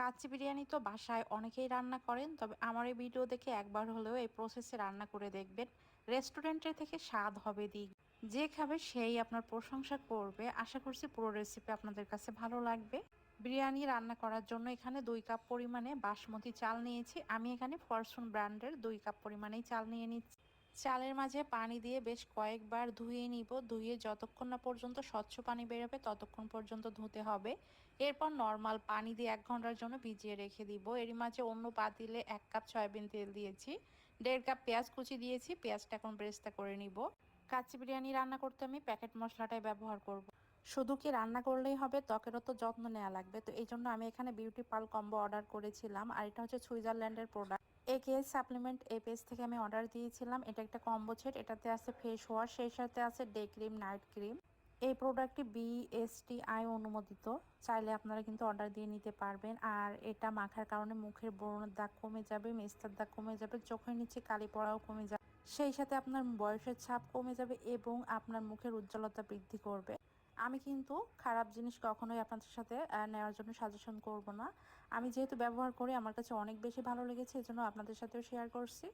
কাচ্চি বিরিয়ানি তো বাসায় অনেকেই রান্না করেন, তবে আমার এই ভিডিও দেখে একবার হলেও এই প্রসেসে রান্না করে দেখবেন। রেস্টুরেন্টের থেকে স্বাদ হবে দ্বিগুণ। যে খাবে সেই আপনার প্রশংসা করবে। আশা করছি পুরো রেসিপি আপনাদের কাছে ভালো লাগবে। বিরিয়ানি রান্না করার জন্য এখানে 2 কাপ পরিমাণে বাসমতি চাল নিয়েছি। আমি এখানে ফরচুন ব্র্যান্ডের 2 কাপ পরিমাণেই চাল নিয়ে নিচ্ছি। চালের মাঝে পানি দিয়ে বেশ কয়েকবার ধুয়ে নিব। ধুয়ে যতক্ষণ না পর্যন্ত স্বচ্ছ পানি বেরোবে ততক্ষণ পর্যন্ত ধুতে হবে। এরপর নর্মাল পানি দিয়ে 1 ঘন্টার জন্য ভিজিয়ে রেখে দিব। এরই মাঝে অন্য পাতিলে 1 কাপ সয়াবিন তেল দিয়েছি, 1.5 কাপ পেঁয়াজ কুচি দিয়েছি। পেঁয়াজটা এখন ব্রেস্তা করে নিব। কাচ্চি বিরিয়ানি রান্না করতে আমি প্যাকেট মশলাটাই ব্যবহার করব। শুধু কি রান্না করলেই হবে, ত্বকেরও তো যত্ন নেওয়া লাগবে। তো এই জন্য আমি এখানে বিউটি পার্ল কম্বো অর্ডার করেছিলাম, আর এটা হচ্ছে সুইজারল্যান্ডের প্রোডাক্ট। একেএস সাপ্লিমেন্ট এই পেজ থেকে আমি অর্ডার দিয়েছিলাম। এটা একটা কম্বো সেট। এটাতে আছে ফেস ওয়াশ, সেই সাথে আছে ডে ক্রিম, নাইট ক্রিম। এই প্রোডাক্টটি বিএসটিআই অনুমোদিত। চাইলে আপনারা কিন্তু অর্ডার দিয়ে নিতে পারবেন। আর এটা মাখার কারণে মুখের ব্রণের দাগ কমে যাবে, মেস্তার দাগ কমে যাবে, চোখের নিচে কালি পড়াও কমে যাবে, সেই সাথে আপনার বয়সের ছাপ কমে যাবে এবং আপনার মুখের উজ্জ্বলতা বৃদ্ধি করবে। আমি কিন্তু খারাপ জিনিস কখনোই আপনাদের সাথে নেওয়ার জন্য সাজেশন করব না। আমি যেহেতু ব্যবহার করি, আমার কাছে অনেক বেশি ভালো লেগেছে, এজন্য আপনাদের সাথেও শেয়ার করছি।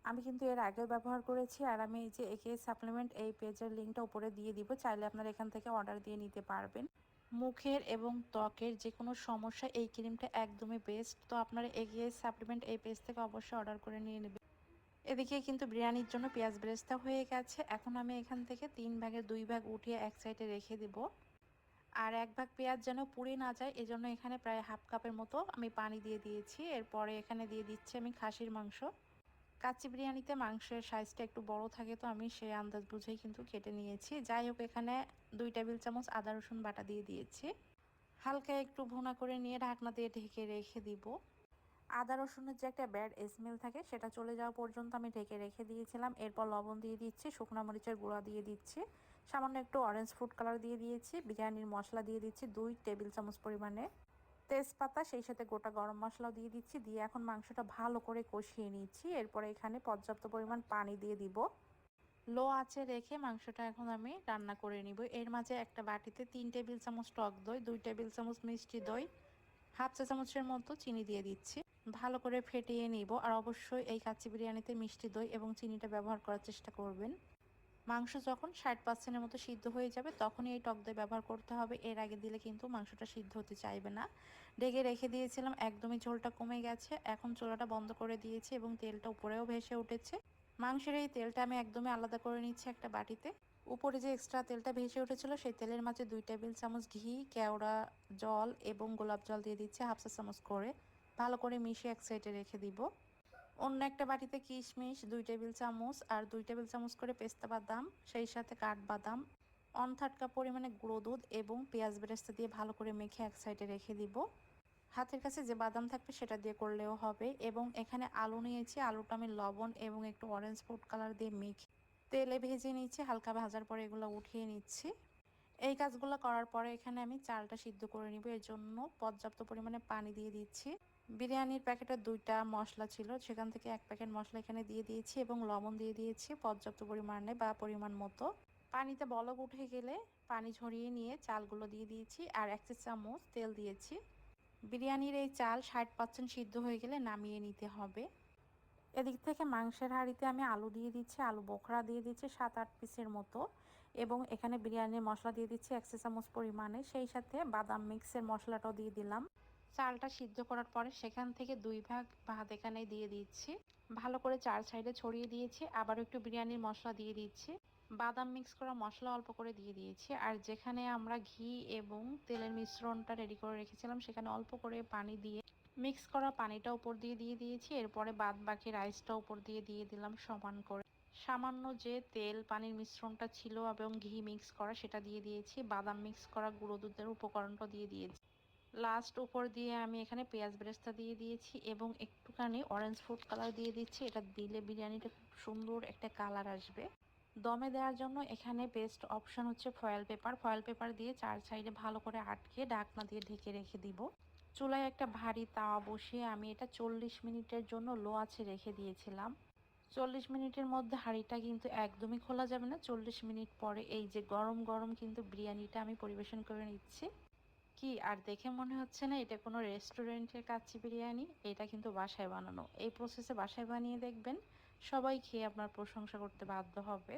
আমি কিন্তু এর আগেও ব্যবহার করেছি। আর আমি এই যে একে সাপ্লিমেন্ট এই পেজের লিঙ্কটা উপরে দিয়ে দিব, চাইলে আপনারা এখান থেকে অর্ডার দিয়ে নিতে পারবেন। মুখের এবং ত্বকের যে কোনো সমস্যা এই ক্রিমটা একদমই বেস্ট। তো আপনারা একে সাপ্লিমেন্ট এই পেজ থেকে অবশ্যই অর্ডার করে নিয়ে নেবেন। এদিকে কিন্তু বিরিয়ানির জন্য পেঁয়াজ বেরেস্তা হয়ে গেছে। এখন আমি এখান থেকে 3 ভাগের 2 ভাগ উঠিয়ে এক সাইডে রেখে দিব। আর 1 ভাগ পেঁয়াজ যেন পুড়ে না যায়, এজন্য এখানে প্রায় হাফ কাপের মতো আমি পানি দিয়ে দিয়েছি। এরপরে এখানে দিয়ে দিচ্ছি আমি খাসির মাংস। কাচ্চি বিরিয়ানিতে মাংসের সাইজটা একটু বড় থাকে, তো আমি সেই আন্দাজ বুঝেই কিন্তু কেটে নিয়েছি। যাই হোক, এখানে 2 টেবিল চামচ আদা রসুন বাটা দিয়ে দিয়েছি। হালকা একটু ভুনা করে নিয়ে ঢাকনা দিয়ে ঢেকে রেখে দিব। আদা রসুনের যে একটা ব্যাড স্মেল থাকে সেটা চলে যাওয়া পর্যন্ত আমি ঢেকে রেখে দিয়েছিলাম। এরপর লবণ দিয়ে দিচ্ছি, শুকনো মরিচের গুঁড়া দিয়ে দিচ্ছি, সামান্য একটু অরেঞ্জ ফুড কালার দিয়ে দিয়েছি, বিরিয়ানির মশলা দিয়ে দিচ্ছি 2 টেবিল চামচ পরিমাণে, তেজপাতা, সেই সাথে গোটা গরম মশলাও দিয়ে দিচ্ছি। দিয়ে এখন মাংসটা ভালো করে কষিয়ে নিচ্ছি। এরপরে এখানে পর্যাপ্ত পরিমাণ পানি দিয়ে দিব। লো আঁচে রেখে মাংসটা এখন আমি রান্না করে নিব। এর মাঝে একটা বাটিতে 3 টেবিল চামচ টক দই, 2 টেবিল চামচ মিষ্টি দই, হাফ চা চামচের মতো চিনি দিয়ে দিচ্ছি। ভালো করে ফেটিয়ে নিব। আর অবশ্যই এই কাচ্চি বিরিয়ানিতে মিষ্টি দই এবং চিনিটা ব্যবহার করার চেষ্টা করবেন। মাংস যখন 60% মতো সিদ্ধ হয়ে যাবে তখনই এই টক দই ব্যবহার করতে হবে। এর আগে দিলে কিন্তু মাংসটা সিদ্ধ হতে চাইবে না। ঢেকে রেখে দিয়েছিলাম, একদমই ঝোলটা কমে গেছে। এখন চুলাটা বন্ধ করে দিয়েছি এবং তেলটা উপরেও ভেসে উঠেছে। মাংসের এই তেলটা আমি একদমই আলাদা করে নিচ্ছি একটা বাটিতে। উপরে যে এক্সট্রা তেলটা ভেসে উঠেছিল সেই তেলের মাঝে 2 টেবিল চামচ ঘি, কেওড়া জল এবং গোলাপ জল দিয়ে দিচ্ছি হাফ চা চামচ করে। ভালো করে মিশিয়ে এক সাইডে রেখে দিব। অন্য একটা বাটিতে কিশমিশ 2 টেবিল চামচ আর 2 টেবিল চামচ করে পেস্তা বাদাম, সেই সাথে কাঠবাদাম, 1/3 কাপ পরিমাণে গুঁড়ো দুধ এবং পেঁয়াজ বেরেস্তা দিয়ে ভালো করে মেখে এক সাইডে রেখে দিব। হাতের কাছে যে বাদাম থাকবে সেটা দিয়ে করলেও হবে। এবং এখানে আলু নিয়েছি, আলুটা আমি লবণ এবং একটু অরেঞ্জ ফুড কালার দিয়ে মেখে তেলে ভেজে নিচ্ছি। হালকা ভাজার পরে এগুলো উঠিয়ে নিচ্ছি। এই কাজগুলো করার পরে এখানে আমি চালটা সিদ্ধ করে নিব, এর জন্য পর্যাপ্ত পরিমাণে পানি দিয়ে দিচ্ছি। বিরিয়ানির প্যাকেটে 2টা মশলা ছিল, সেখান থেকে 1 প্যাকেট মশলা এখানে দিয়ে দিয়েছি এবং লবণ দিয়ে দিয়েছি পর্যাপ্ত পরিমাণে বা পরিমাণ মতো। পানিতে বলক উঠে গেলে পানি ঝরিয়ে নিয়ে চালগুলো দিয়ে দিয়েছি আর 1 চা চামচ তেল দিয়েছি। বিরিয়ানির এই চাল 60% সিদ্ধ হয়ে গেলে নামিয়ে নিতে হবে। এদিক থেকে মাংসের হাঁড়িতে আমি আলু দিয়ে দিচ্ছি, আলু বোখরা দিয়ে দিচ্ছি 7-8 পিসের মতো, এবং এখানে বিরিয়ানির মশলা দিয়ে দিচ্ছি 1 চা চামচ পরিমাণে, সেই সাথে বাদাম মিক্সের মশলাটাও দিয়ে দিলাম। চালটা সিদ্ধ করার পরে সেখান থেকে 2 ভাগ ভাত এখানে দিয়ে দিচ্ছি। ভালো করে 4 সাইডে ছড়িয়ে দিয়েছি। আবারও একটু বিরিয়ানির মশলা দিয়ে দিচ্ছি। বাদাম মিক্স করা মশলা অল্প করে দিয়ে দিয়েছি। আর যেখানে আমরা ঘি এবং তেলের মিশ্রণটা রেডি করে রেখেছিলাম সেখানে অল্প করে পানি দিয়ে মিক্স করা পানিটা উপর দিয়ে দিয়েছি। এরপরে বাদ বাকি রাইসটা উপর দিয়ে দিলাম সমান করে। সামান্য যে তেল পানির মিশ্রণটা ছিল এবং ঘি মিক্স করা সেটা দিয়ে দিয়েছি। বাদাম মিক্স করা গুঁড়ো দুধের উপকরণটা দিয়ে দিয়েছি। লাস্ট উপর দিয়ে আমি এখানে পেঁয়াজ বেরেস্তা দিয়ে দিয়েছি এবং একটুখানি অরেঞ্জ ফুড কালার দিয়ে দিচ্ছি। এটা দিলে বিরিয়ানিটা খুব সুন্দর একটা কালার আসবে। দমে দেওয়ার জন্য এখানে বেস্ট অপশন হচ্ছে ফয়েল পেপার। ফয়েল পেপার দিয়ে 4 সাইডে ভালো করে আটকে ঢাকনা দিয়ে ঢেকে রেখে দিব। চুলায় একটা ভারী তাওয়া বসিয়ে আমি এটা 40 মিনিটের জন্য লো আঁচে রেখে দিয়েছিলাম। 40 মিনিটের মধ্যে হাঁড়িটা কিন্তু একদমই খোলা যাবে না। 40 মিনিট পরে এই যে গরম গরম কিন্তু বিরিয়ানিটা আমি পরিবেশন করে নিচ্ছি। কি আর দেখে মনে হচ্ছে না এটা কোনো রেস্টুরেন্টের কাচ্চি বিরিয়ানি? এটা কিন্তু বাসায় বানানো। এই প্রসেসে বাসায় বানিয়ে দেখবেন, সবাই খেয়ে আপনার প্রশংসা করতে বাধ্য হবে।